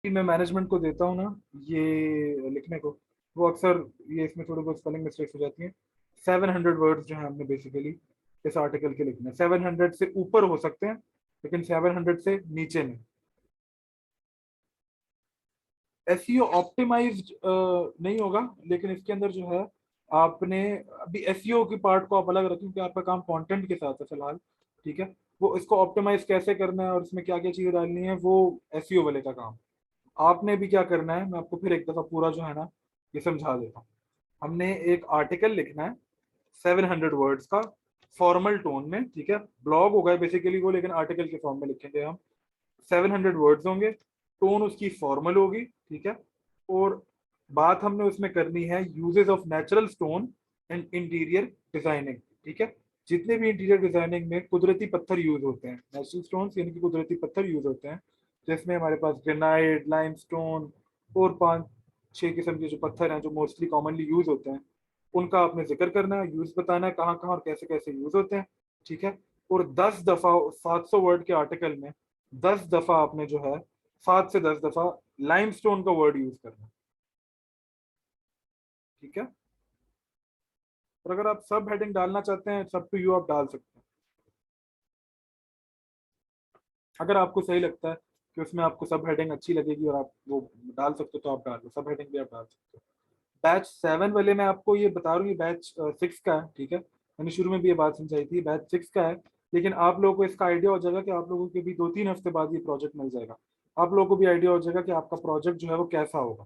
मैं मैनेजमेंट को देता हूँ ना ये लिखने को, वो अक्सर ये इसमें थोड़ी बहुत स्पेलिंग मिस्टेक्स हो जाती हैं। 700 वर्ड्स जो है हमने बेसिकली इस आर्टिकल के लिखने हैं। 700 से ऊपर हो सकते हैं लेकिन 700 से नीचे नहीं। एसईओ ऑप्टिमाइज्ड नहीं होगा, लेकिन इसके अंदर जो है आपने अभी एसईओ की पार्ट को आप अलग रखें क्योंकि आपका काम कंटेंट के साथ है फिलहाल। ठीक है, वो इसको ऑप्टिमाइज कैसे करना है और इसमें क्या क्या चीजें डालनी है वो एसईओ वाले का काम। आपने भी क्या करना है मैं आपको फिर एक दफा पूरा जो है ना ये समझा देता हूँ। हमने एक आर्टिकल लिखना है 700 वर्ड्स का फॉर्मल टोन में। ठीक है, ब्लॉग होगा बेसिकली वो, लेकिन आर्टिकल के फॉर्म में लिखेंगे हम। 700 वर्ड्स होंगे, टोन उसकी फॉर्मल होगी। ठीक है, और बात हमने उसमें करनी है uses of natural stone and interior designing. ठीक है, जितने भी इंटीरियर डिजाइनिंग में कुदरती पत्थर यूज होते हैं, नेचुरल स्टोन यानी कि कुदरती पत्थर यूज होते हैं, जिसमें हमारे पास ग्रेनाइट, लाइमस्टोन और 5-6 किस्म के जो पत्थर हैं जो मोस्टली कॉमनली यूज होते हैं, उनका आपने जिक्र करना है, यूज बताना है कहाँ कहाँ और कैसे कैसे यूज होते हैं। ठीक है, और 10 दफा 700 वर्ड के आर्टिकल में 10 दफा आपने जो है 7 से 10 दफा लाइमस्टोन का वर्ड यूज करना है। ठीक है, और अगर आप सब हेडिंग डालना चाहते हैं सब टू यू, आप डाल सकते हैं। अगर आपको सही लगता है कि उसमें आपको सब हेडिंग अच्छी लगेगी और आप वो डाल सकते हो तो आप डाल लो, सब हेडिंग भी आप डाल सकते हो। बैच 7 वाले में आपको ये बता रहा हूँ, ये बैच 6 का है। ठीक है, मैंने शुरू में भी ये बात समझाई थी, बैच 6 का है। लेकिन आप लोगों को इसका आइडिया हो जाएगा कि आप लोगों के भी 2-3 हफ्ते बाद ये प्रोजेक्ट मिल जाएगा। आप लोगों को भी आइडिया हो जाएगा कि आपका प्रोजेक्ट जो है वो कैसा होगा।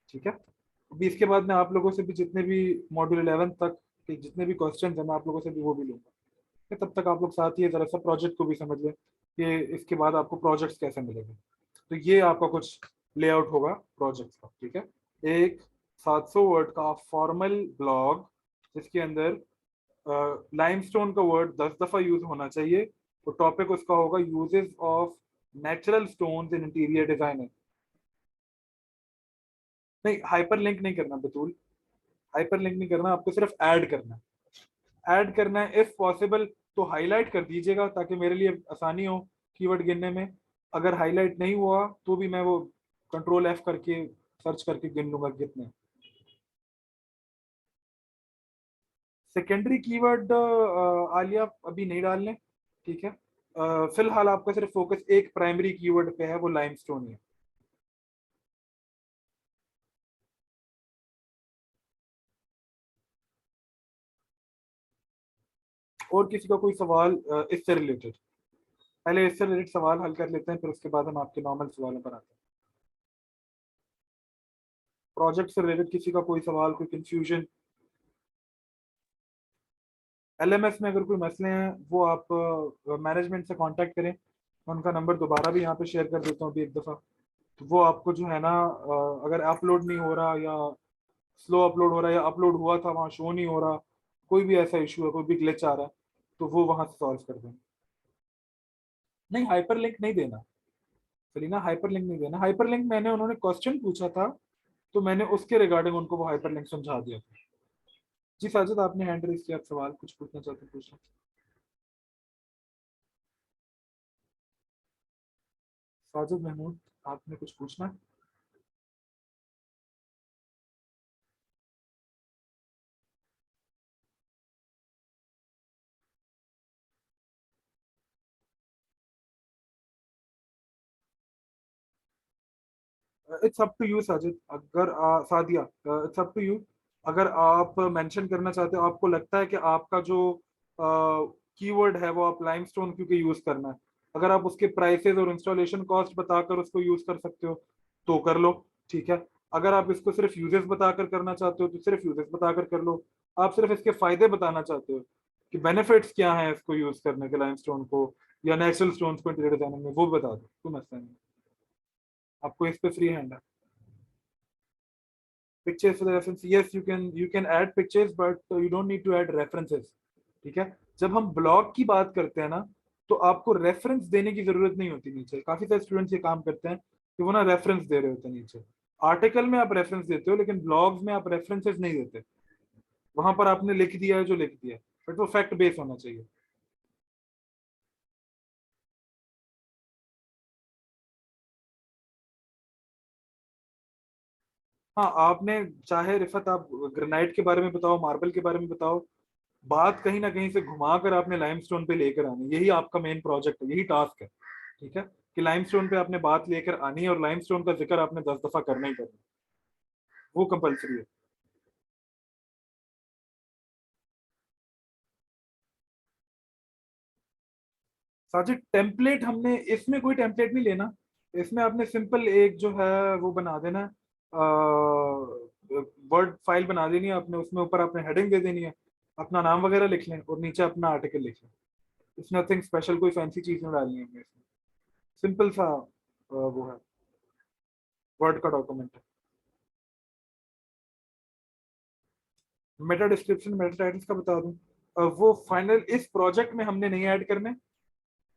ठीक है, अभी इसके बाद मैं आप लोगों से भी जितने भी मॉड्यूल 11 तक के जितने भी क्वेश्चन है मैं आप लोगों से भी वो भी लूंगा। ठीक है, तब तक आप लोग साथ ही जरा सा प्रोजेक्ट को भी समझ लें कि इसके बाद आपको प्रोजेक्ट्स कैसे मिलेंगे। तो ये आपका कुछ लेआउट होगा प्रोजेक्ट का। ठीक है, एक 700 वर्ड का फॉर्मल ब्लॉग जिसके अंदर लाइमस्टोन का वर्ड 10 दफा यूज होना चाहिए, तो टॉपिक उसका होगा uses of natural stones in interior designing. नहीं, हाइपर लिंक नहीं करना बतूल, हाइपर लिंक नहीं करना, आपको सिर्फ ऐड करना है। ऐड करना है इफ पॉसिबल तो हाईलाइट कर दीजिएगा ताकि मेरे लिए आसानी हो कीवर्ड गिनने में। अगर हाईलाइट नहीं हुआ तो भी मैं वो कंट्रोल F करके सर्च करके गिन लूंगा कितने। सेकेंडरी कीवर्ड आलिया अभी नहीं डालने। ठीक है, फिलहाल आपका सिर्फ फोकस एक प्राइमरी कीवर्ड पे है, वो लाइमस्टोन है। और किसी का कोई सवाल इससे रिलेटेड? पहले इससे रिलेटेड सवाल हल कर लेते हैं, फिर उसके बाद हम आपके नॉर्मल सवालों पर आते हैं। प्रोजेक्ट से रिलेटेड किसी का कोई सवाल, कोई कंफ्यूजन? LMS में अगर कोई मसले हैं वो आप मैनेजमेंट से कांटेक्ट करें। मैं उनका नंबर दोबारा भी यहाँ पे शेयर कर देता हूँ अभी एक दफ़ा। तो वो आपको जो है ना अगर अपलोड नहीं हो रहा या स्लो अपलोड हो रहा है या अपलोड हुआ था वहाँ शो नहीं हो रहा, कोई भी ऐसा इशू है, कोई भी ग्लिच आ रहा है, तो वो वहाँ से सॉल्व कर देंगे। नहीं, हाइपर लिंक नहीं देना चलिए ना, हाइपर लिंक नहीं देना। हाइपर लिंक मैंने, उन्होंने क्वेश्चन पूछा था तो मैंने उसके रिगार्डिंग उनको वो हाइपर लिंक समझा दिया था। जी साजिद, आपने हैंड रेज किया, आप सवाल कुछ पूछना चाहते हैं पूछना। साजिद महमूद, आपने कुछ पूछना है? It's up to you Sajid, अगर Sadia, it's up to you. अगर आप मेंशन करना चाहते हो, आपको लगता है कि आपका जो कीवर्ड है वो आप लाइमस्टोन क्योंकि यूज करना है, अगर आप उसके प्राइसेस और इंस्टॉलेशन कॉस्ट बताकर उसको यूज कर सकते हो तो कर लो। ठीक है, अगर आप इसको सिर्फ यूजेस बताकर करना चाहते हो तो सिर्फ यूजेस बताकर कर लो। आप सिर्फ इसके फायदे बताना चाहते हो कि बेनिफिट्स क्या हैं इसको यूज करने के, लाइमस्टोन को या नेचुरल स्टोन्स को इंटीरियर डिजाइनिंग में, वो बता दो, कोई मसला नहीं। आपको इस पे फ्री हैंड है। pictures for the reference, yes, you can add pictures but you don't need to add references। ठीक है, जब हम ब्लॉग की बात करते हैं ना तो आपको रेफरेंस देने की जरूरत नहीं होती नीचे। काफी सारे स्टूडेंट्स ये काम करते हैं कि वो ना रेफरेंस दे रहे होते हैं नीचे। आर्टिकल में आप रेफरेंस देते हो लेकिन ब्लॉग्स में आप रेफरेंसेस नहीं देते। वहां पर आपने लिख दिया है जो लिख दिया है, बट वो फैक्ट बेस होना चाहिए। हाँ, आपने चाहे रिफत आप ग्रेनाइट के बारे में बताओ, मार्बल के बारे में बताओ, बात कहीं ना कहीं से घुमाकर आपने लाइमस्टोन पे लेकर आनी, यही आपका मेन प्रोजेक्ट है, यही टास्क है। ठीक है, कि लाइमस्टोन पे आपने बात लेकर आनी है और लाइमस्टोन का जिक्र आपने 10 दफा करना ही करना है। वो कंपलसरी है। साजिद, टेम्पलेट हमने इसमें कोई टेम्पलेट नहीं लेना। इसमें आपने सिंपल एक जो है वो बना देना, वर्ड फाइल बना देनी है आपने, उसमें ऊपर आपने हेडिंग दे देनी है, अपना नाम वगैरह लिख लें और नीचे अपना आर्टिकल लिख लें। इसमें नथिंग स्पेशल, कोई फैंसी चीज नहीं डालनी है हमने इसमें। सिंपल सा वो है, वर्ड का डॉक्यूमेंट है। मेटा डिस्क्रिप्शन, मेटा टाइटल्स का बता दूं, वो फाइनल इस प्रोजेक्ट में हमने नहीं ऐड करने।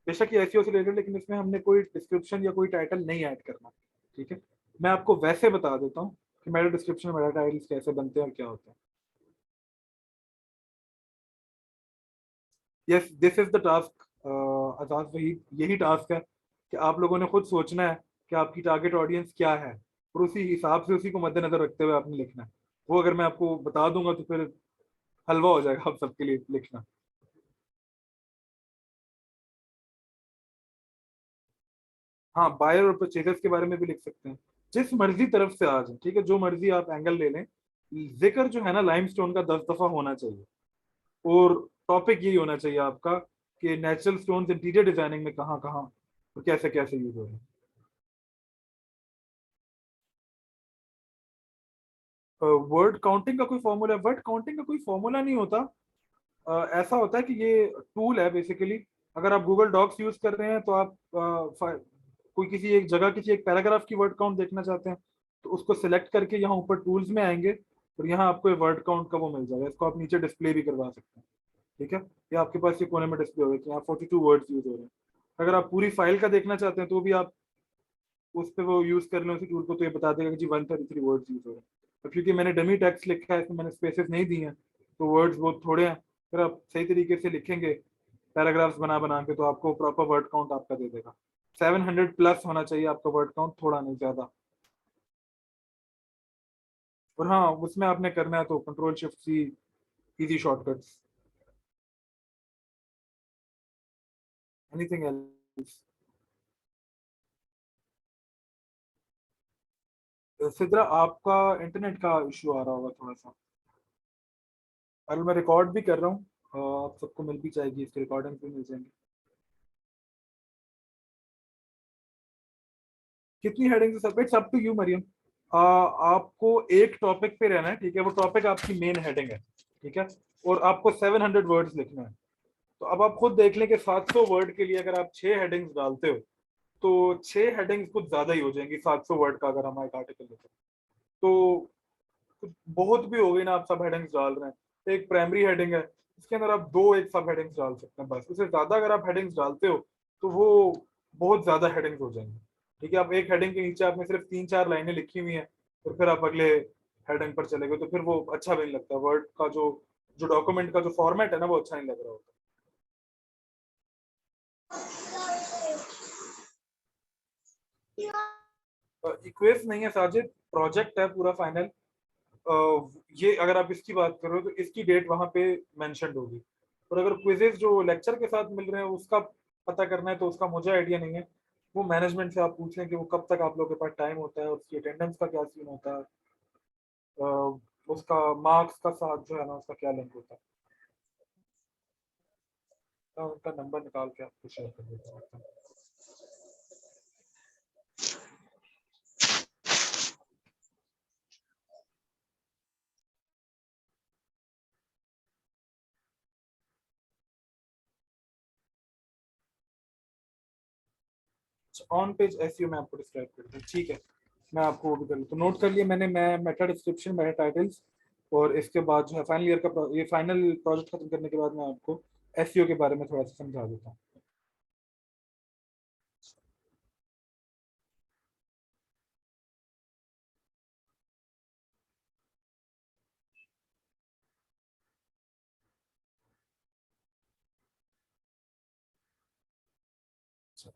बेशक ये एसईओ से रिलेटेड, लेकिन इसमें हमने कोई डिस्क्रिप्शन या कोई टाइटल नहीं ऐड करना। ठीक है, मैं आपको वैसे बता देता हूँ कि मेटा डिस्क्रिप्शन, मेटा टाइटल्स कैसे बनते हैं और क्या होता है। Yes, this is the task Azad Waheed, यही टास्क है कि आप लोगों ने खुद सोचना है कि आपकी टारगेट ऑडियंस क्या है, और उसी हिसाब से, उसी को मद्देनजर रखते हुए आपने लिखना है। वो अगर मैं आपको बता दूंगा तो फिर हलवा हो जाएगा आप सबके लिए लिखना। हाँ, बायर और परचेजर्स के बारे में भी लिख सकते हैं, जिस मर्जी तरफ से आ जाए। ठीक है, जो मर्जी आप एंगल ले लें, जिक्र जो है ना लाइमस्टोन का 10 दफा होना चाहिए। और टॉपिक यही होना चाहिए आपका कि नेचुरल स्टोन्स इंटीरियर डिजाइनिंग में कहाँ कहाँ और कैसे कैसे यूज हो रहे हैं। वर्ड काउंटिंग का कोई फॉर्मूला, वर्ड काउंटिंग का कोई फॉर्मूला नहीं होता। ऐसा होता है कि ये टूल है बेसिकली। अगर आप गूगल डॉक्स यूज कर रहे हैं तो आप कोई किसी एक जगह, किसी एक पैराग्राफ की वर्ड काउंट देखना चाहते हैं, तो उसको सिलेक्ट करके यहाँ ऊपर टूल्स में आएंगे और यहाँ आपको वर्ड काउंट का वो मिल जाएगा। इसको आप नीचे डिस्प्ले भी करवा सकते हैं। ठीक है, ये आपके पास ये कोने में डिस्प्ले होगा कि यहाँ 42 वर्ड्स यूज हो रहे हैं। अगर आप पूरी फाइल का देखना चाहते हैं तो भी आप उस पर वो यूज कर लें उसी टूल को, तो ये बता देगा कि जी 133 वर्ड्स यूज हो रहे हैं। तो क्योंकि मैंने डमी टेक्स्ट लिखा है, इसमें मैंने स्पेसेस नहीं दी हैं, तो वर्ड्स बहुत थोड़े हैं। फिर आप सही तरीके से लिखेंगे पैराग्राफ्स बना बना के, तो आपको प्रॉपर वर्ड काउंट आपका दे देगा। 700 प्लस होना चाहिए आपका वर्ड काउंट, थोड़ा नहीं ज्यादा। और हाँ, उसमें आपने करना है तो Ctrl+Shift+C, easy shortcuts. Anything else? Sidra, आपका इंटरनेट का इशू आ रहा होगा थोड़ा सा। और मैं रिकॉर्ड भी कर रहा हूँ, आप सबको मिल भी जाएगी, इसकी रिकॉर्डिंग भी मिल जाएंगी। कितनी हेडिंग है सब, it's up to you Mariam. आपको एक टॉपिक पे रहना है। ठीक है, वो टॉपिक आपकी मेन हेडिंग है। ठीक है, और आपको 700 वर्ड्स लिखना है। तो अब आप खुद देख लें कि 700 वर्ड के लिए अगर आप 6 हेडिंग्स डालते हो, तो 6 हेडिंग्स कुछ ज्यादा ही हो जाएंगी 700 वर्ड का, अगर हम एक आर्टिकल लिखें तो। कुछ बहुत भी हो गई ना, आप सब हेडिंग्स डाल रहे हैं। एक प्राइमरी हेडिंग है, इसके अंदर आप दो एक सब हेडिंग्स डाल सकते हैं बस। उससे ज्यादा अगर आप हेडिंग्स डालते हो तो वो बहुत ज्यादा हेडिंग्स हो जाएंगी। ठीक है, आप एक हेडिंग के नीचे आपने सिर्फ 3-4 लाइनें लिखी हुई हैं, और फिर आप अगले हेडिंग पर चले गए, तो फिर वो अच्छा भी नहीं लगता। वर्ड का जो जो डॉक्यूमेंट का जो फॉर्मेट है ना, वो अच्छा नहीं लग रहा होता। इक्वेस नहीं है साजिद, प्रोजेक्ट है पूरा फाइनल। ये अगर आप इसकी बात करो तो इसकी डेट वहां पे मेंशन्ड होगी। और अगर क्विजेज जो लेक्चर के साथ मिल रहे हैं उसका पता करना है, तो उसका मुझे आइडिया नहीं है। वो मैनेजमेंट से आप पूछ लें कि वो कब तक आप लोगों के पास टाइम होता है, उसकी अटेंडेंस का क्या सीन होता है, उसका मार्क्स का साथ जो है ना, उसका क्या लिंक होता है। मैं उनका नंबर निकाल के आपको शेयर कर देता हूँ। ऑन पेज एसईओ मैं आपको डिस्क्राइब करता हूँ। ठीक है, मैं आपको वो भी कर तो नोट कर लिया मैंने। मैं मेटा डिस्क्रिप्शन, मेटा टाइटल्स, और इसके बाद जो है फाइनल ईयर का ये फाइनल प्रोजेक्ट खत्म करने के बाद मैं आपको एसईओ के बारे में थोड़ा सा समझा देता हूँ।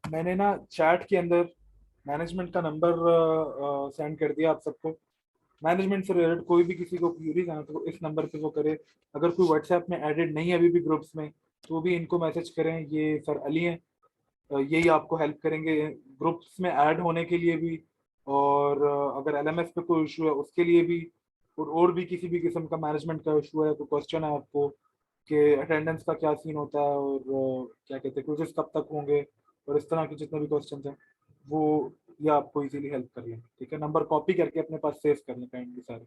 मैंने ना चैट के अंदर मैनेजमेंट का नंबर सेंड कर दिया आप सबको। मैनेजमेंट से रिलेटेड कोई भी किसी को क्यूरीज आना तो इस नंबर पे वो करे। अगर कोई व्हाट्सएप में एडेड नहीं है अभी भी ग्रुप्स में, तो भी इनको मैसेज करें, ये सर अली हैं, यही आपको हेल्प करेंगे ग्रुप्स में ऐड होने के लिए भी, और अगर एलएमएस पे कोई इशू है उसके लिए भी, और भी किसी भी किस्म का मैनेजमेंट का इशू है, कोई क्वेश्चन है आपको कि अटेंडेंस का क्या सीन होता है, और क्या कहते हैं क्विज़ेस कब तक होंगे, और इस तरह के जितने भी क्वेश्चन हैं वो ये आपको इजीली हेल्प कर लेंगे। ठीक है, नंबर कॉपी करके अपने पास सेव कर लें काइंडली सारे।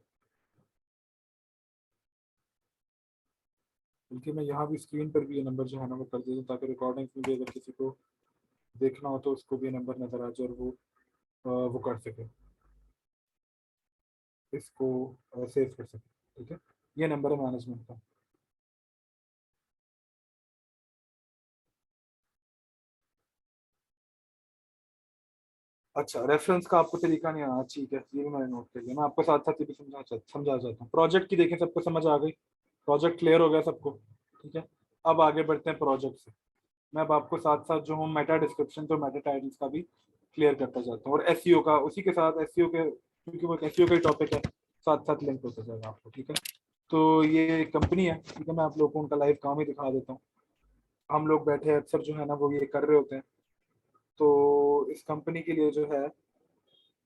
बल्कि मैं यहाँ भी स्क्रीन पर भी ये नंबर जो है ना वो कर देता हूँ, ताकि रिकॉर्डिंग में भी अगर किसी को देखना हो तो उसको भी ये नंबर नजर आ जाए और वो कर सके, इसको सेव कर सके। ठीक है, ये नंबर है मैनेजमेंट का। अच्छा, रेफरेंस का आपको तरीका नहीं आना, ठीक है, ये भी मैंने नोट कर लिया। मैं आपको साथ साथ ये भी समझा जाता हूँ। प्रोजेक्ट की देखें, सबको समझ आ गई, प्रोजेक्ट क्लियर हो गया सबको। ठीक है, अब आगे बढ़ते हैं प्रोजेक्ट से। मैं अब आपको साथ साथ जो हूँ मेटा डिस्क्रिप्शन तो मेटा टाइटल्स का भी क्लियर करता जाता हूँ, और एसईओ का उसी के साथ, एसईओ के क्योंकि वो एसईओ का ही टॉपिक है, साथ साथ लिंक होता जाएगा आपको। ठीक है, तो ये कंपनी है। ठीक है, मैं आप लोगों को उनका लाइव काम ही दिखा देता हूँ। हम लोग बैठे अक्सर जो है ना वो ये कर रहे होते हैं। तो इस कंपनी के लिए जो है,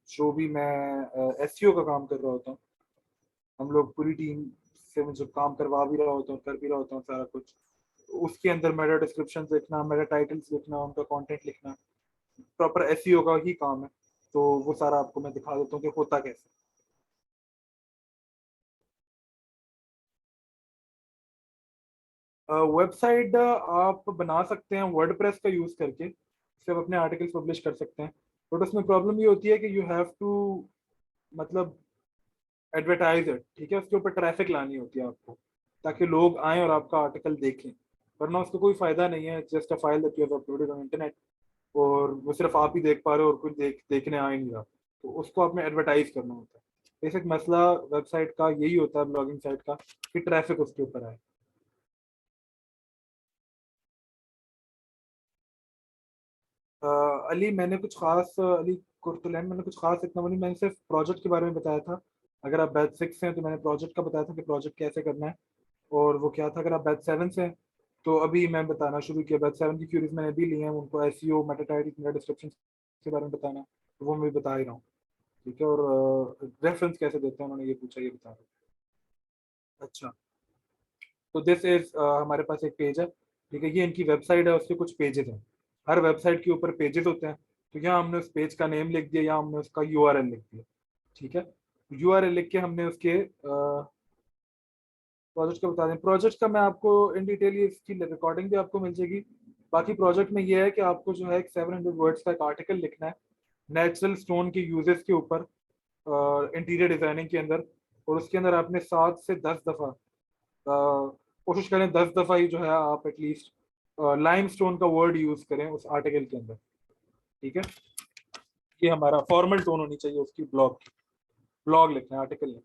जो भी मैं एसईओ का काम कर रहा होता हूँ, हम लोग पूरी टीम से मुझे काम करवा भी रहा होता हूँ, कर भी रहा होता हूँ सारा कुछ। उसके अंदर मेटा डिस्क्रिप्शन लिखना, मेटा टाइटल्स लिखना, उनका कंटेंट लिखना प्रॉपर एसईओ का ही काम है। तो वो सारा आपको मैं दिखा देता हूँ कि होता कैसे। वेबसाइट आप बना सकते हैं वर्डप्रेस का यूज करके, इससे आप अपने आर्टिकल्स पब्लिश कर सकते हैं। बट उसमें प्रॉब्लम ये होती है कि यू हैव टू, मतलब एडवर्टाइज इट। ठीक है, उसके ऊपर ट्रैफिक लानी होती है आपको, ताकि लोग आए और आपका आर्टिकल देखें, वरना उसको कोई फायदा नहीं है। Just a file that you have uploaded on internet, और वो सिर्फ आप ही देख पा रहे हो और कोई देखने आ ही नहीं रहा। तो उसको आपने एडवर्टाइज करना होता है। बेसिक मसला वेबसाइट का यही होता है, ब्लॉगिंग साइट का, कि ट्रैफिक उसके ऊपर आए। अ, अली मैंने कुछ खास अली कुर्तुलैन मैंने कुछ खास इतना नहीं, मैंने सिर्फ प्रोजेक्ट के बारे में बताया था। अगर आप बैच 6 हैं तो मैंने प्रोजेक्ट का बताया था कि प्रोजेक्ट कैसे करना है, और वो क्या था। अगर आप बैच 7 से हैं तो अभी मैं बताना शुरू किया, बैच 7 की क्यूरीज मैंने अभी ली हैं, उनको SEO, Meta titles, Meta description के बारे में बताना, तो वो मैं भी बता ही रहा हूँ। ठीक है, और रेफरेंस कैसे देते हैं उन्होंने ये पूछा, ये बता रहा हूँ। अच्छा, तो दिस इज हमारे पास एक पेज है। ठीक है, ये इनकी वेबसाइट है, उसके कुछ पेजेस हैं। हर वेबसाइट के ऊपर पेजेस होते हैं। तो यहाँ हमने उस पेज का नेम लिख दिया, यहाँ हमने उसका यूआरएल लिख दिया। ठीक है, यूआरएल लिख के हमने उसके प्रोजेक्ट का बता दें। प्रोजेक्ट का मैं आपको इन डिटेल, ये इसकी रिकॉर्डिंग भी आपको मिल जाएगी। बाकी प्रोजेक्ट में ये है कि आपको जो है एक 700 वर्ड्स का एक आर्टिकल लिखना है नेचुरल स्टोन के यूजेस के ऊपर, इंटीरियर डिजाइनिंग के अंदर। और उसके अंदर आपने 7 से 10 दफा कोशिश करें, 10 दफा ही जो है आप एटलीस्ट लाइम स्टोन का वर्ड यूज करें उस आर्टिकल के अंदर। ठीक है, ये हमारा फॉर्मल टोन होनी चाहिए उसकी, ब्लॉग की। ब्लॉग लिखना है, आर्टिकल नहीं,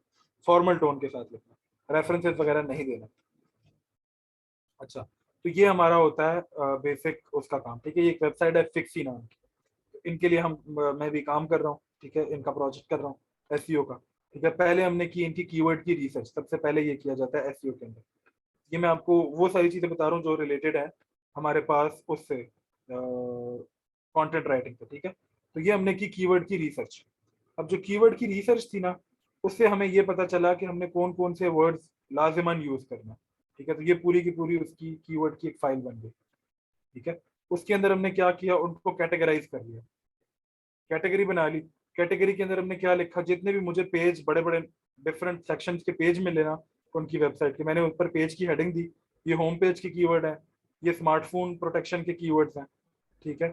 फॉर्मल टोन के साथ लिखना, रेफरेंसेस वगैरह नहीं देना। अच्छा, तो ये हमारा होता है बेसिक उसका काम। ठीक है, ये एक वेबसाइट है फिक्सी नाम की, तो इनके लिए मैं भी काम कर रहा हूँ। ठीक है, इनका प्रोजेक्ट कर रहा हूँ एसईओ का। ठीक है, पहले हमने की इनकी कीवर्ड की रिसर्च, सबसे पहले ये किया जाता है एसईओ के अंदर। ये मैं आपको वो सारी चीजें बता रहा हूँ जो रिलेटेड है हमारे पास उससे, कंटेंट राइटिंग पे। ठीक है, तो ये हमने की कीवर्ड की रिसर्च। अब जो कीवर्ड की रिसर्च थी ना, उससे हमें ये पता चला कि हमने कौन कौन से वर्ड्स लाजिमन यूज करना है। ठीक है, तो ये पूरी की पूरी उसकी कीवर्ड की एक फाइल बन गई। ठीक है, उसके अंदर हमने क्या किया, उनको कैटेगराइज कर लिया, कैटेगरी बना ली। कैटेगरी के अंदर हमने क्या लिखा, जितने भी मुझे पेज, बड़े बड़े डिफरेंट सेक्शंस के पेज मिले ना उनकी वेबसाइट के, मैंने ऊपर पेज की हेडिंग दी, ये होम पेज के कीवर्ड है, ये स्मार्टफोन प्रोटेक्शन के कीवर्ड्स हैं। ठीक है,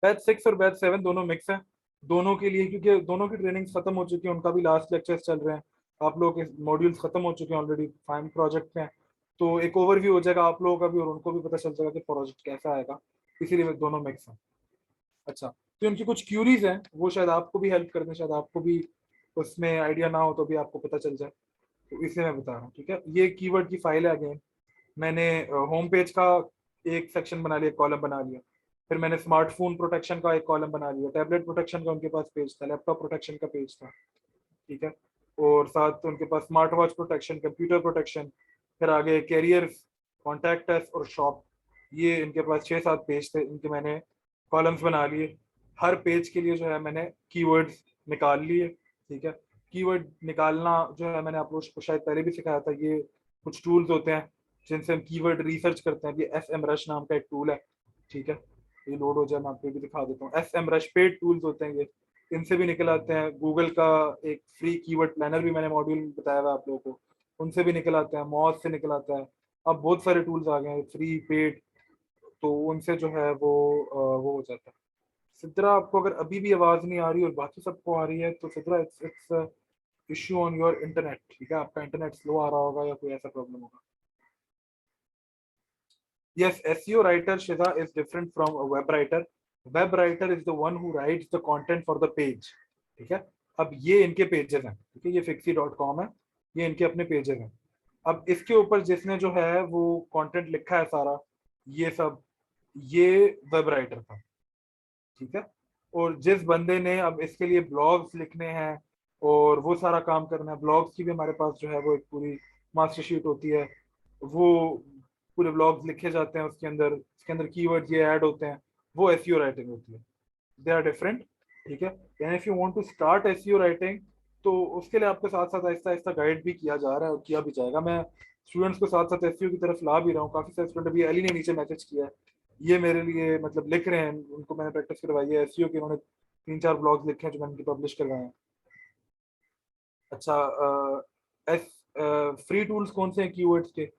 बैच 6 और बैच 7 दोनों मिक्स हैं दोनों के लिए, क्योंकि दोनों की ट्रेनिंग खत्म हो चुकी है, उनका भी लास्ट लेक्चर्स चल रहे हैं। आप लोगों के मॉड्यूल्स खत्म हो चुके हैं ऑलरेडी, फाइन प्रोजेक्ट में। तो एक ओवरव्यू हो जाएगा आप लोगों का भी, और उनको भी पता चल जाएगा कि प्रोजेक्ट कैसा आएगा, इसीलिए वे दोनों मिक्स हैं। अच्छा, तो इनकी कुछ क्यूरीज हैं, वो शायद आपको भी हेल्प कर दें, शायद आपको भी उसमें आइडिया ना हो तो भी आपको पता चल जाए, तो इसलिए मैं बता रहा हूँ। ठीक है, ये कीवर्ड की फाइल है। अगेन मैंने होम पेज का एक सेक्शन बना लिया, कॉलम बना लिया। फिर मैंने स्मार्टफोन प्रोटेक्शन का एक कॉलम बना लिया, टैबलेट प्रोटेक्शन का उनके पास पेज था, लैपटॉप प्रोटेक्शन का पेज था। ठीक है, और साथ उनके पास smart watch protection, computer protection, फिर आगे कैरियर्स, कॉन्टैक्ट अस और शॉप। ये इनके पास 6-7 पेज थे, इनके मैंने कॉलम्स बना लिए। हर पेज के लिए जो है मैंने कीवर्ड्स निकाल लिए। ठीक है, कीवर्ड निकालना जो है मैंने आप लोगों को शायद पहले भी सिखाया था। ये कुछ टूल्स होते हैं जिनसे हम कीवर्ड रिसर्च करते हैं। ये एस एम रश नाम का एक टूल है। ठीक है, ये लोड हो जाए मैं आपको भी दिखा देता हूँ। SEMrush paid tools होते हैं ये, इनसे भी निकल आते हैं। गूगल का एक फ्री कीवर्ड प्लानर भी मैंने मॉड्यूल बताया था आप लोगों को, उनसे भी निकल आते हैं। मॉज से निकल आता है। अब बहुत सारे टूल्स आ गए हैं फ्री पेड, तो उनसे जो है वो हो जाता है। सिद्रा, आपको अगर अभी भी आवाज नहीं आ रही और बाकी सबको आ रही है तो Sidra, it's issue on your internet. ठीक है, आपका इंटरनेट स्लो आ रहा होगा या कोई ऐसा प्रॉब्लम होगा। Yes, SEO writer Shida is different from a web writer. Web writer is the one who writes the content for the page. ठीक है, अब ये इनके पेजेस हैं। ठीक है, ये fixie.com है, ये इनके अपने पेजेस हैं। अब इसके ऊपर जिसने जो है वो कंटेंट लिखा है सारा, ये सब, ये वेब राइटर था। ठीक है, और जिस बंदे ने अब इसके लिए ब्लॉग्स लिखने हैं और वो सारा काम करना है, ब्लॉग्स की भी हमारे पास जो है वो एक पूरी मास्टर शीट होती है। वो पूरे ब्लॉग्स लिखे जाते हैं, उसके अंदर कीवर्ड्स ये ऐड होते हैं, वो एसईओ राइटिंग होती है। They are different. ठीक है, and if you want to start SEO writing, तो उसके लिए आपके साथ साथ आहिस्ता आहिस्ता गाइड भी किया जा रहा है और किया भी जाएगा। मैं स्टूडेंट्स को साथ साथ एसईओ की तरफ ला भी रहा हूँ। काफी सारे स्टूडेंट, अभी अली ने नीचे मैसेज किया है, ये मेरे लिए मतलब लिख रहे हैं, उनको मैंने प्रैक्टिस करवाई है एसईओ की। उन्होंने 3-4 ब्लॉग्स लिखे हैं जो मैंने उनके पब्लिश करवाए हैं। अच्छा, एस फ्री टूल्स कौन से हैं कीवर्ड्स के?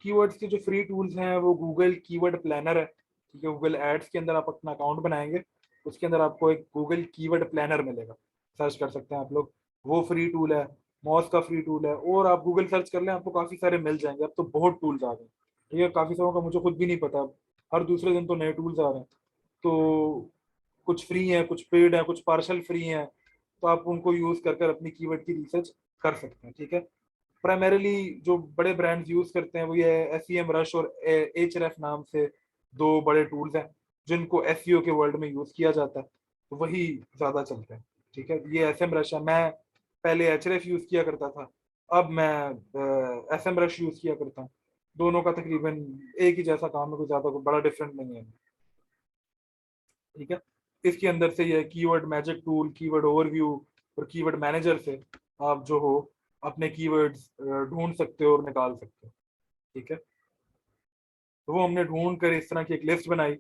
कीवर्ड्स के जो फ्री टूल्स हैं वो गूगल कीवर्ड प्लानर है। ठीक है, गूगल एड्स के अंदर आप अपना अकाउंट बनाएंगे, उसके अंदर आपको एक गूगल कीवर्ड प्लानर मिलेगा, सर्च कर सकते हैं आप लोग। वो फ्री टूल है। मॉस का फ्री टूल है, और आप गूगल सर्च कर लें आपको काफी सारे मिल जाएंगे। अब तो बहुत टूल्स आ गए। ठीक है, काफी सारों का मुझे खुद भी नहीं पता, हर दूसरे दिन तो नए टूल्स आ रहे हैं। तो कुछ फ्री हैं, कुछ पेड हैं, कुछ पार्शल फ्री हैं, तो आप उनको यूज कर कर अपनी कीवर्ड की रिसर्च कर सकते हैं। ठीक है, प्राइमरीली जो बड़े ब्रांड्स यूज करते हैं वो ये एसईएम रश और एचरेफ नाम से दो बड़े टूल्स हैं जिनको एसईओ के वर्ल्ड में यूज किया जाता है, तो वही ज्यादा चलते हैं। ठीक है, ये एसएम रश है, मैं पहले एचरेफ यूज किया करता था, अब मैं एसएम रश यूज किया करता हूँ। दोनों का तकरीबन एक ही जैसा काम है, कोई ज्यादा कोई बड़ा डिफरेंट नहीं है। ठीक है, इसके अंदर से ये keyword magic tool, keyword overview और कीवर्ड मैनेजर से आप जो हो अपने कीवर्ड्स ढूंढ सकते हो और निकाल सकते हो। ठीक है, तो वो हमने ढूंढ कर इस तरह की एक लिस्ट बनाई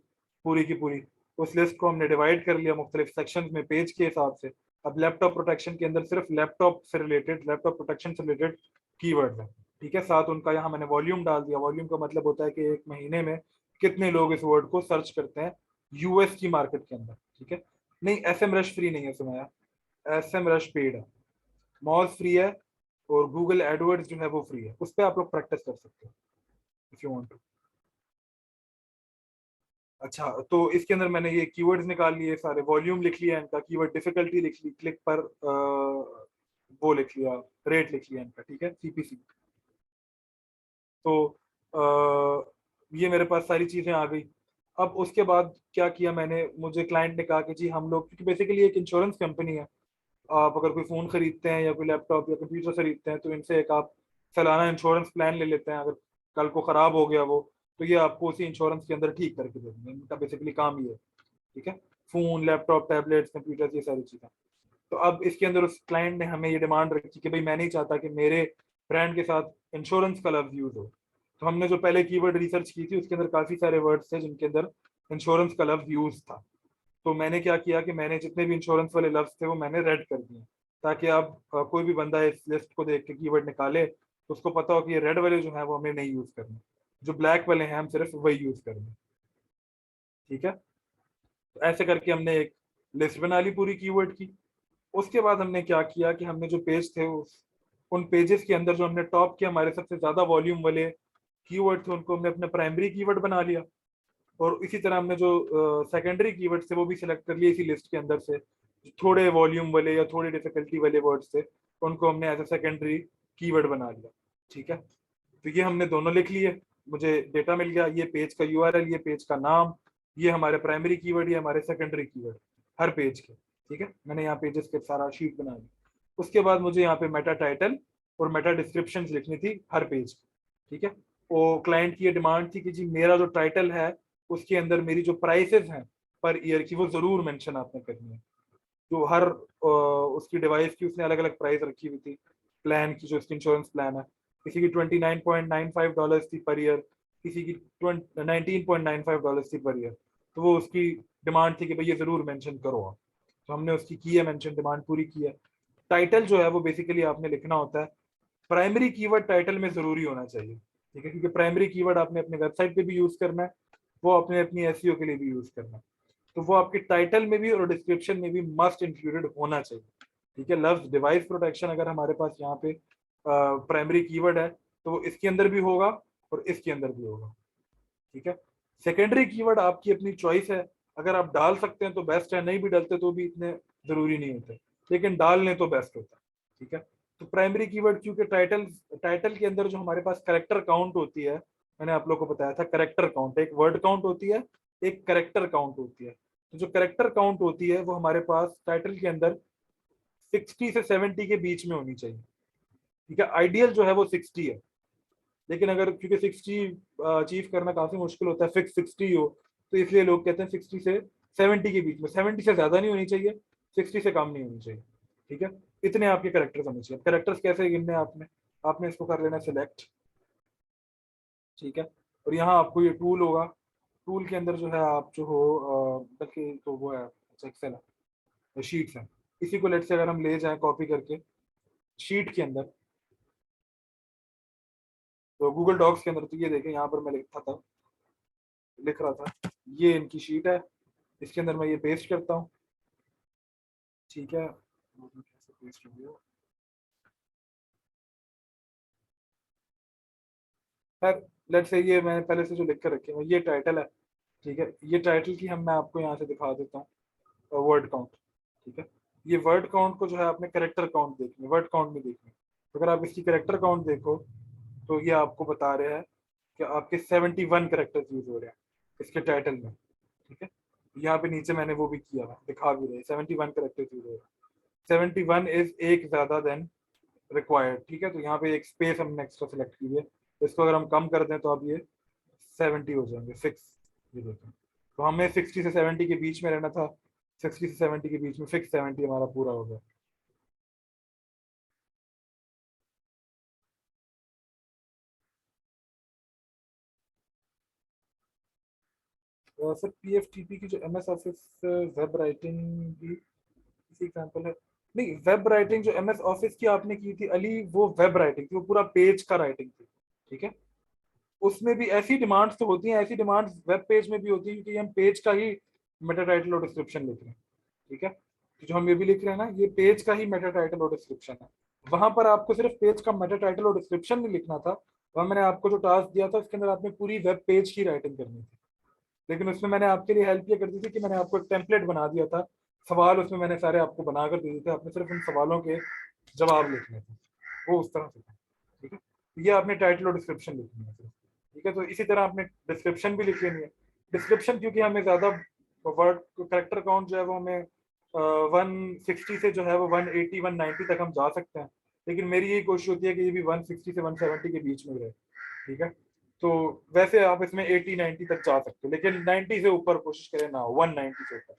पूरी की पूरी। उस लिस्ट को हमने डिवाइड कर लिया मुख्तलिफ सेक्शन में पेज के हिसाब से। अब लैपटॉप प्रोटेक्शन के अंदर सिर्फ लैपटॉप प्रोटेक्शन से रिलेटेड कीवर्ड है। ठीक है, साथ उनका यहाँ मैंने वॉल्यूम डाल दिया। वॉल्यूम का मतलब होता है कि एक महीने में कितने लोग इस वर्ड को सर्च करते हैं यूएस की मार्केट के अंदर। ठीक है, नहीं, एस एम रश फ्री नहीं है, सुनाया, एस एम रश पेड है। मॉज फ्री है, और गूगल एडवर्ड्स जो है वो फ्री है, उस पर आप लोग प्रैक्टिस कर सकते हो इफ यू वांट टू। अच्छा, तो इसके अंदर मैंने ये कीवर्ड्स निकाल लिए सारे, वॉल्यूम लिख लिया इनका, कीवर्ड डिफिकल्टी लिख ली, क्लिक पर वो लिख लिया, रेट लिख लिया इनका। ठीक है, सीपीसी। तो ये मेरे पास सारी चीजें आ गई। अब उसके बाद क्या किया मैंने, मुझे क्लाइंट ने कहा कि जी हम लोग, क्योंकि बेसिकली एक इंश्योरेंस कंपनी है, आप अगर कोई फोन खरीदते हैं या कोई लैपटॉप या कंप्यूटर खरीदते हैं तो इनसे एक आप सालाना इंश्योरेंस प्लान ले लेते हैं। अगर कल को खराब हो गया वो, तो ये आपको उसी इंश्योरेंस के अंदर ठीक करके दे देंगे। इनका बेसिकली काम ये है। ठीक है, फोन, लैपटॉप, टैबलेट्स, कंप्यूटर, ये सारी चीजें। तो अब इसके अंदर उस क्लाइंट ने हमें ये डिमांड रखी कि भाई मैं नहीं चाहता कि मेरे ब्रांड के साथ इंश्योरेंस का लफ्ज यूज हो। तो हमने जो पहले कीवर्ड रिसर्च की थी उसके अंदर काफी सारे वर्ड्स थे जिनके अंदर इंश्योरेंस का लफ्ज यूज था। तो मैंने क्या किया कि मैंने जितने भी इंश्योरेंस वाले लफ्ज थे वो मैंने रेड कर दिए, ताकि अब कोई भी बंदा इस लिस्ट को देख के कीवर्ड निकाले तो उसको पता हो कि ये रेड वाले जो है वो हमें नहीं यूज करने, जो ब्लैक वाले हैं हम सिर्फ वही यूज करेंगे। ठीक है, तो ऐसे करके हमने एक लिस्ट बना ली पूरी कीवर्ड की। उसके बाद हमने क्या किया कि हमने जो पेज थे उन पेजेस के अंदर जो हमने टॉप के हमारे सबसे ज्यादा वॉल्यूम वाले कीवर्ड थे उनको हमने अपने प्राइमरी कीवर्ड बना लिया। और इसी तरह हमने जो सेकेंडरी कीवर्ड थे वो भी सिलेक्ट कर लिए इसी लिस्ट के अंदर से। जो थोड़े वॉल्यूम वाले या थोड़ी डिफिकल्टी वाले वर्ड्स थे उनको हमने एज ए सेकेंडरी कीवर्ड बना लिया। ठीक है, तो ये हमने दोनों लिख लिए। मुझे डेटा मिल गया, ये पेज का यूआरएल, ये पेज का नाम, ये हमारे प्राइमरी कीवर्ड, ये हमारे सेकेंडरी कीवर्ड हर पेज के। ठीक है, मैंने यहाँ पेजेस के सारा शीट बना ली। उसके बाद मुझे यहाँ पे मेटा टाइटल और मेटा डिस्क्रिप्शन लिखनी थी हर पेज की, ठीक है। वो क्लाइंट की ये डिमांड थी कि जी मेरा जो टाइटल है उसके अंदर मेरी जो प्राइसेस हैं पर ईयर की वो जरूर मेंशन आपने करनी है। जो हर उसकी डिवाइस की उसने अलग अलग प्राइस रखी हुई थी प्लान की, जो उसकी इंश्योरेंस प्लान है, किसी की $29.95 थी पर ईयर, किसी की $19.95 थी पर ईयर। तो वो उसकी डिमांड थी कि भाई ये जरूर मेंशन करो आप। तो हमने उसकी की है मेंशन, डिमांड पूरी की है। टाइटल जो है वो बेसिकली आपने लिखना होता है, प्राइमरी कीवर्ड टाइटल में जरूरी होना चाहिए, ठीक है, क्योंकि प्राइमरी कीवर्ड आपने अपने वेबसाइट पे भी यूज करना है, वो अपने अपनी एसईओ के लिए भी यूज करना है। तो वो आपके टाइटल में भी और डिस्क्रिप्शन में भी मस्ट इंक्लूडेड होना चाहिए, ठीक है। लफ्ज डिवाइस प्रोटेक्शन अगर हमारे पास यहाँ पे प्राइमरी कीवर्ड है तो वो इसके अंदर भी होगा और इसके अंदर भी होगा, ठीक है। सेकेंडरी कीवर्ड आपकी अपनी चॉइस है, अगर आप डाल सकते हैं तो बेस्ट है, नहीं भी डालते तो भी इतने जरूरी नहीं होते, लेकिन डाल लें तो बेस्ट होता है, ठीक है। तो प्राइमरी कीवर्ड क्योंकि टाइटल टाइटल के अंदर जो हमारे पास करेक्टर काउंट होती है, मैंने आप लोग को बताया था करेक्टर काउंट, एक वर्ड काउंट होती है, एक करेक्टर काउंट होती है। तो जो करेक्टर काउंट होती है वो हमारे पास टाइटल के अंदर 60 से 70 के बीच में होनी चाहिए, ठीक है। आइडियल जो है वो 60 है, लेकिन अगर क्योंकि 60 अचीव करना काफी मुश्किल होता है, फिक्स 60 हो, तो इसलिए लोग कहते हैं 60 से 70 के बीच में, 70 से ज्यादा नहीं होनी चाहिए, 60 से कम नहीं होनी चाहिए, ठीक है। इतने आपके करेक्टर्स होने चाहिए। करेक्टर्स कैसे गिनने हैं आपने, आपने इसको कर लेना सिलेक्ट, ठीक है। और यहाँ आपको ये टूल होगा, टूल के अंदर जो है आप जो हो बल्कि तो वो है एक्सेल है, शीट्स है। इसी को लेट से अगर हम ले जाएं कॉपी करके शीट के अंदर, तो गूगल डॉक्स के अंदर, तो ये देखें यहाँ पर मैं लिख रहा था, ये इनकी शीट है, इसके अंदर मैं ये पेस्ट करता हूँ, ठीक है। कैसे पेस्ट हो गया, खैर लेट्स से ये मैंने पहले से जो लिख कर रखे हैं, ये टाइटल है, ठीक है। ये टाइटल की हम मैं आपको यहाँ से दिखा देता हूँ वर्ड काउंट, ठीक है। ये वर्ड काउंट को जो है आपने करेक्टर काउंट देखनी, वर्ड काउंट में देखनी। तो अगर आप इसकी करेक्टर काउंट देखो तो ये आपको बता रहे हैं कि आपके 71 करेक्टर्स यूज हो रहे हैं इसके टाइटल में, ठीक है। यहाँ पे नीचे मैंने वो भी किया है, दिखा भी रहे 71 करेक्टर्स यूज हो रहे हैं। 71 इज एक ज्यादा देन रिक्वायर्ड, ठीक है। तो यहाँ पे एक स्पेस हमने एक्स्ट्रा सेलेक्ट की है, तो इसको अगर हम कम कर दें तो अब ये 70 हो जाएंगे, 6, ये देखें। तो हमें 60 से 70 के बीच में रहना था, 60 से 70 के बीच में, फिक्स 70 हमारा पूरा हो गया। तो सर पीएफटीपी की जो एमएस ऑफिस वेब राइटिंग भी इसी एग्जांपल है। नहीं, वेब राइटिंग जो एमएस ऑफिस की आपने की थी अली, वो वेब राइटिंग थी, वो पूरा पेज का राइटिंग थी, ठीक है। उसमें भी ऐसी डिमांड्स तो होती हैं, ऐसी डिमांड्स वेब पेज में भी होती है, क्योंकि हम पेज का ही मेटा टाइटल और डिस्क्रिप्शन लिख रहे हैं, ठीक है। तो जो हम ये भी लिख रहे हैं ना, ये पेज का ही मेटा टाइटल और डिस्क्रिप्शन है। वहां पर आपको सिर्फ पेज का मेटा टाइटल और डिस्क्रिप्शन नहीं लिखना था, वहां मैंने आपको जो टास्क दिया था उसके अंदर आपने पूरी वेब पेज की राइटिंग करनी थी। लेकिन उसमें मैंने आपके लिए हेल्प ये कर दी थी कि मैंने आपको एक टेम्पलेट बना दिया था, सवाल उसमें मैंने सारे आपको बना कर दे दिए थे, आपने सिर्फ उन सवालों के जवाब लिखने थे, वो उस तरह से था, ठीक है। ये आपने टाइटल और डिस्क्रिप्शन लिखनी है सिर्फ, ठीक है। तो इसी तरह आपने डिस्क्रिप्शन भी लिख लेनी है। डिस्क्रिप्शन क्योंकि हमें ज्यादा वर्ड करेक्टर काउंट जो है वो हमें 160 से जो है वो 180 190 तक हम जा सकते हैं, लेकिन मेरी यही कोशिश होती है कि ये भी 160 से 170 के बीच में रहे, ठीक है। तो वैसे आप इसमें 80 90 तक जा सकते हो, लेकिन 90 से ऊपर कोशिश करें ना, 190 से ऊपर,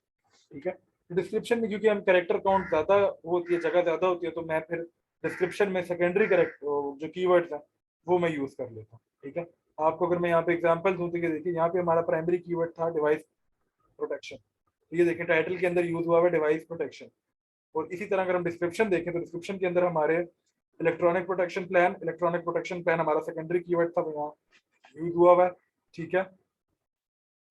ठीक है। डिस्क्रिप्शन में क्योंकि हम कैरेक्टर काउंट ज्यादा होती है, जगह ज्यादा होती है, तो मैं फिर डिस्क्रिप्शन में सेकेंडरी करेक्ट जो कीवर्ड्स हैं वो मैं यूज कर लेता हूँ, ठीक है। आपको अगर मैं यहाँ पे एग्जांपल दूं तो ये देखिए, यहाँ पे हमारा प्राइमरी कीवर्ड था डिवाइस प्रोटेक्शन, तो ये देखिए टाइटल के अंदर यूज हुआ है डिवाइस प्रोटेक्शन। और इसी तरह अगर हम डिस्क्रिप्शन देखें तो डिस्क्रिप्शन के अंदर हमारे इलेक्ट्रॉनिक प्रोटेक्शन प्लान हमारा सेकेंडरी कीवर्ड था, वो यहाँ यूज हुआ है, ठीक है।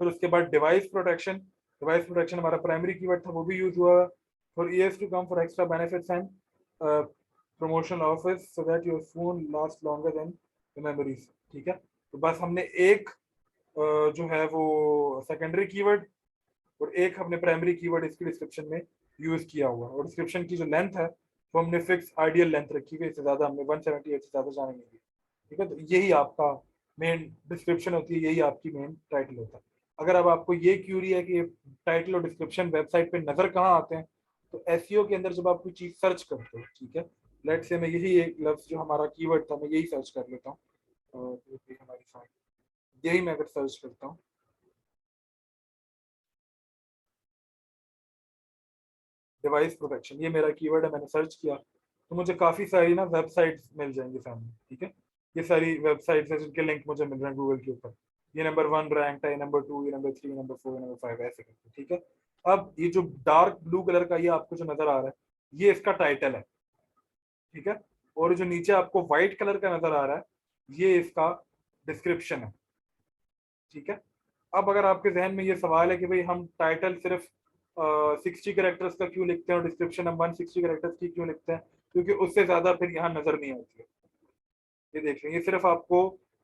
फिर उसके बाद डिवाइस प्रोटेक्शन हमारा प्राइमरी कीवर्ड था, वो भी यूज हुआ है। For years to come for extra benefits and promotion offers so that your phone last longer than the memories, ठीक है। तो बस हमने एक जो है वो सेकेंडरी कीवर्ड और एक हमने प्राइमरी कीवर्ड इसकी डिस्क्रिप्शन में यूज किया हुआ, और डिस्क्रिप्शन की जो लेंथ है वो हमने फिक्स आइडियल लेंथ रखी हुई, इससे ज्यादा हमने 178 से ज्यादा जाने नहीं दी, ठीक है। तो यही आपका मेन डिस्क्रिप्शन होती है, यही आपकी मेन टाइटल होता है। अगर अब आपको ये क्यूरी है कि टाइटल और डिस्क्रिप्शन वेबसाइट पे नजर कहाँ आते हैं, तो एसईओ के अंदर जब आप कोई चीज सर्च करते हो, ठीक है, लेट से मैं यही एक लफ्ज जो हमारा कीवर्ड था मैं यही सर्च कर लेता हूँ, और ये हमारी फाइल, यही मैं अगर सर्च करता हूँ, डिवाइस प्रोटेक्शन, ये मेरा कीवर्ड है, मैंने सर्च किया तो मुझे काफी सारी ना वेबसाइट्स मिल जाएंगी सामने, ठीक है। ये सारी वेबसाइट्स हैं जिनके लिंक मुझे मिल रहे हैं गूगल के ऊपर। ये नंबर 1 रैंक है, ये नंबर 2, ये नंबर 3, नंबर 4, नंबर 5, ऐसे करके, ठीक है। अब ये जो डार्क ब्लू कलर का ये आपको जो नजर आ रहा है, ये इसका टाइटल है, ठीक है। और जो नीचे आपको व्हाइट कलर का नजर आ रहा है, ये इसका डिस्क्रिप्शन है, ठीक है। अब अगर आपके जहन में ये सवाल है कि भाई हम टाइटल सिर्फ 60 कैरेक्टर्स का क्यों लिखते हैं और डिस्क्रिप्शन हम 160 कैरेक्टर्स की क्यों लिखते हैं, क्योंकि उससे ज्यादा फिर यहाँ नजर नहीं आती है। ये देख लें, ये सिर्फ आपको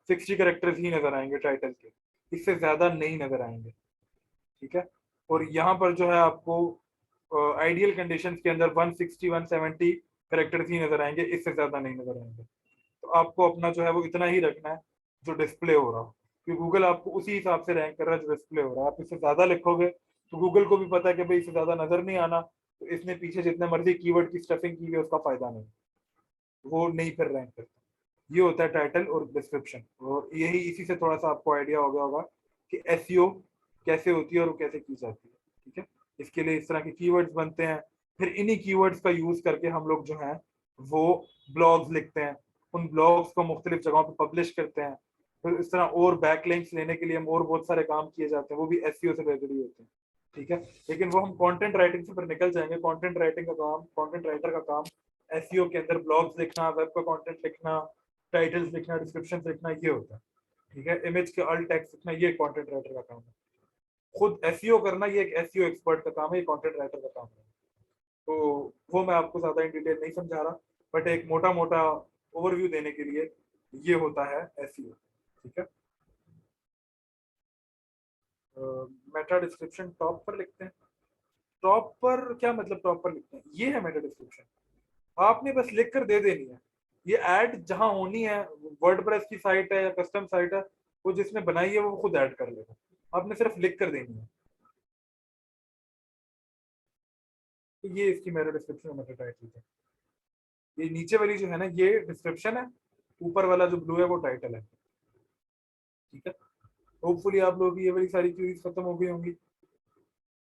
60 कैरेक्टर्स ही नजर आएंगे टाइटल के, इससे ज्यादा नहीं नजर आएंगे, ठीक है। और यहाँ पर जो है आपको आइडियल कंडीशंस के अंदर 160 170 कैरेक्टर्स ही नजर आएंगे, इससे ज्यादा नहीं नजर आएंगे। तो आपको अपना जो है वो इतना ही रखना है जो डिस्प्ले हो रहा हो, कि गूगल आपको उसी हिसाब से रैंक कर रहा है जो डिस्प्ले हो रहा है। आप इससे ज्यादा लिखोगे तो गूगल को भी पता है कि भाई इससे ज्यादा नजर नहीं आना, तो इसने पीछे जितने मर्जी कीवर्ड की स्टफिंग की है उसका फायदा नहीं, वो नहीं फिर रैंक करता। ये होता है टाइटल और डिस्क्रिप्शन, और यही इसी से थोड़ा सा आपको आइडिया हो गया होगा कि एसईओ कैसे होती है और वो कैसे की जाती है, ठीक है। इसके लिए इस तरह के कीवर्ड्स बनते हैं, फिर इन्हीं कीवर्ड्स का यूज करके हम लोग जो है वो ब्लॉग्स लिखते हैं, उन ब्लॉग्स को मुख्तलिफ जगहों पर पब्लिश करते हैं, फिर इस तरह और बैकलिंक्स लेने के लिए हम और बहुत सारे काम किए जाते हैं, वो भी एसईओ से रिलेटेड ही होते हैं, ठीक है। लेकिन वो हम कंटेंट राइटिंग से फिर निकल जाएंगे। कंटेंट राइटिंग का काम, कंटेंट राइटर का काम एसईओ के अंदर ब्लॉग्स लिखना, वेब का कंटेंट लिखना, टाइटल्स लिखना, डिस्क्रिप्शन लिखना, ये होता है, ठीक है। इमेज के अल्ट टेक्स्ट लिखना, ये कंटेंट राइटर का काम है। खुद एसईओ करना ये एक एसईओ एक्सपर्ट का काम है, ये कंटेंट राइटर का काम है। तो वो मैं आपको ज्यादा इन डिटेल नहीं समझा रहा, बट एक मोटा मोटा ओवरव्यू देने के लिए ये होता है एसईओ, ठीक है। मेटा डिस्क्रिप्शन टॉप पर लिखते हैं। टॉप पर क्या मतलब, टॉप पर लिखते हैं, ये है मेटा डिस्क्रिप्शन। आपने बस लिख कर दे देनी है। ये ऐड जहां होनी है, वर्डप्रेस की साइट है या कस्टम साइट है, वो जिसने बनाई है वो खुद ऐड कर लेगा, आपने सिर्फ लिख कर देनी है। तो ये इसकी मेरा डिस्क्रिप्शन मेरा टाइटल है। ये नीचे वाली जो है ना ये डिस्क्रिप्शन है, ऊपर वाला जो ब्लू है वो टाइटल है, ठीक है। होपफुली आप लोगों की ये वाली सारी क्यूरीज खत्म हो गई होंगी।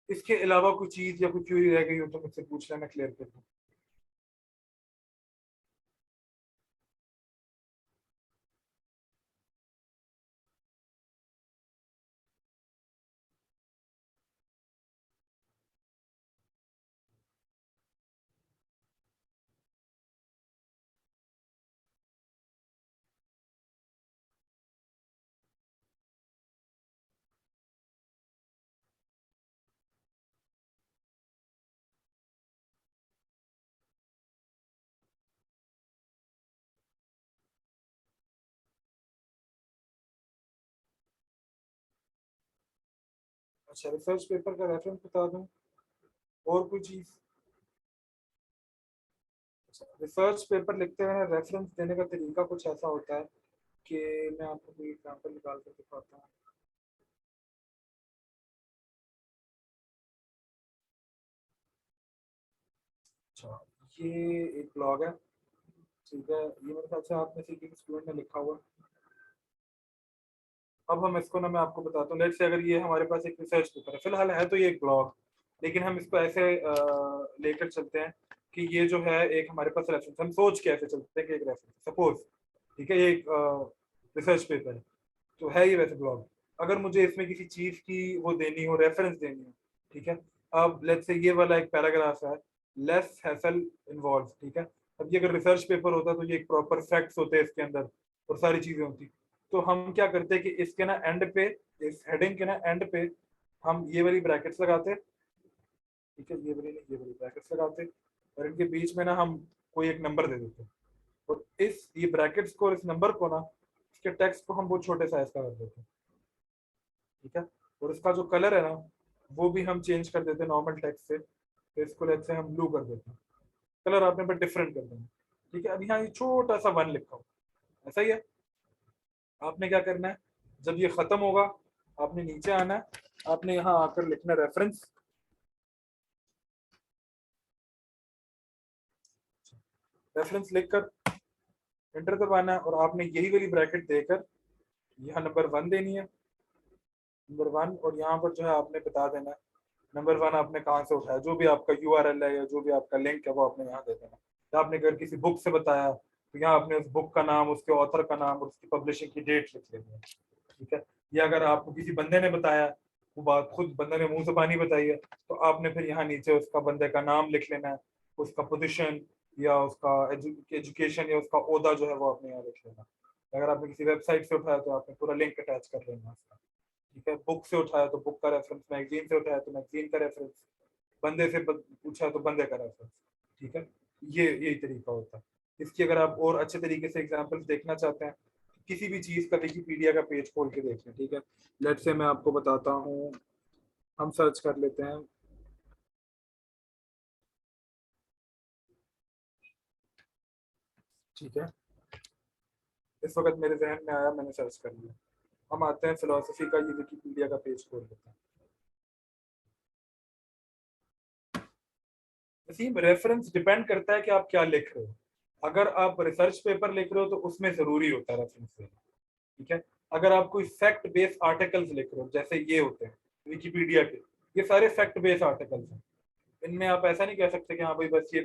इसके अलावा कोई चीज या कोई क्यूरी रह गई हो तो मुझसे पूछ लेना, क्लियर कर दूँ। अच्छा, रिसर्च पेपर का रेफरेंस बता दूं, और कोई चीज। रिसर्च पेपर लिखते हुए रेफरेंस देने का तरीका कुछ ऐसा होता है कि मैं आपको कोई एग्जांपल निकाल कर दिखाता हूँ। अच्छा, ये एक ब्लॉग है, ठीक है, ये मेरे ख्याल से आप में से किसी स्टूडेंट ने लिखा हुआ है। अब हम इसको ना मैं आपको बताता हूँ, लेट्स से अगर ये हमारे पास एक रिसर्च पेपर है, फिलहाल है तो ये एक ब्लॉग, लेकिन हम इसको ऐसे लेकर चलते हैं कि ये जो है एक हमारे पास रेफरेंस, हम सोच के ऐसे चलते हैं कि एक रेफरेंस सपोज, ठीक है, ये एक रिसर्च पेपर है, तो है ये वैसे ब्लॉग। अगर मुझे इसमें किसी चीज की वो देनी हो, रेफरेंस देनी हो, ठीक है। अब लेट्स से ये वाला एक पैराग्राफ है, लेस हैसल इन्वॉल्व, ठीक है। अब ये अगर रिसर्च पेपर होता तो ये एक प्रॉपर फैक्ट्स होते हैं इसके अंदर और सारी चीजें होती। तो हम क्या करते हैं कि इसके ना एंड पे, इस हेडिंग के ना एंड पे हम ये वाली ब्रैकेट्स लगाते, ठीक है, ये वाली नहीं, ये वाली ब्रैकेट्स लगाते, और इनके बीच में ना हम कोई एक नंबर दे देते, और इस ये ब्रैकेट्स को और इस नंबर को ना, इसके टेक्स्ट को हम बहुत छोटे साइज का कर देते हैं, ठीक है। और इसका जो कलर है ना वो भी हम चेंज कर देते हैं नॉर्मल टेक्स्ट से, तो इसको लेट्स से हम ब्लू कर देते हैं, कलर आपने पर डिफरेंट कर देना, ठीक है। अब यहाँ ये छोटा सा वन लिखा हो, ऐसा ही है। आपने क्या करना है, जब ये खत्म होगा आपने नीचे आना है, आपने यहाँ आकर लिखना रेफरेंस, रेफरेंस लिखकर एंटर दबाना है और आपने यही वाली ब्रैकेट देकर यहाँ नंबर 1 देनी है, नंबर 1, और यहाँ पर जो है आपने बता देना है नंबर 1 आपने कहाँ से उठाया, जो भी आपका URL है या जो भी आपका लिंक है वो आपने यहाँ दे देना। तो आपने अगर किसी बुक से बताया तो यहाँ आपने उस बुक का नाम, उसके ऑथर का नाम और उसकी पब्लिशिंग की डेट लिख लेनी है, ठीक है। या अगर आपको किसी बंदे ने बताया, वो बात खुद बंदे ने मुंह जुबानी बताई है, तो आपने फिर यहाँ नीचे उसका बंदे का नाम लिख लेना है, उसका पोजीशन या उसका एजुकेशन या उसका ओहदा जो है वो आपने यहाँ लिख लेना। अगर आपने किसी वेबसाइट से उठाया तो आपने पूरा लिंक अटैच कर लेना उसका, ठीक है। बुक से उठाया तो बुक का रेफरेंस, मैगजीन से उठाया तो मैगजीन का रेफरेंस, बंदे से पूछा तो बंदे का रेफरेंस, ठीक है। ये यही तरीका होता है। इसकी अगर आप और अच्छे तरीके से एग्जांपल्स देखना चाहते हैं, किसी भी चीज का विकिपीडिया का पेज खोल के देख लें, ठीक है। लेट्स से मैं आपको बताता हूँ, हम सर्च कर लेते हैं, ठीक है। इस वक्त मेरे जहन में आया, मैंने सर्च कर लिया। हम आते हैं फिलोसफी का ये विकिपीडिया का पेज खोल लेते हैं। वसीम, रेफरेंस डिपेंड करता है कि आप क्या लिख रहे हो। अगर आप रिसर्च पेपर लिख रहे हो तो उसमें जरूरी होता है रेफरेंस देना, ठीक है। अगर आप कोई फैक्ट बेस्ड आर्टिकल्स लिख रहे हो, जैसे ये होते हैं विकिपीडिया के, ये सारे फैक्ट बेस्ड आर्टिकल्स हैं। इनमें आप ऐसा नहीं कह सकते कि हाँ भाई बस ये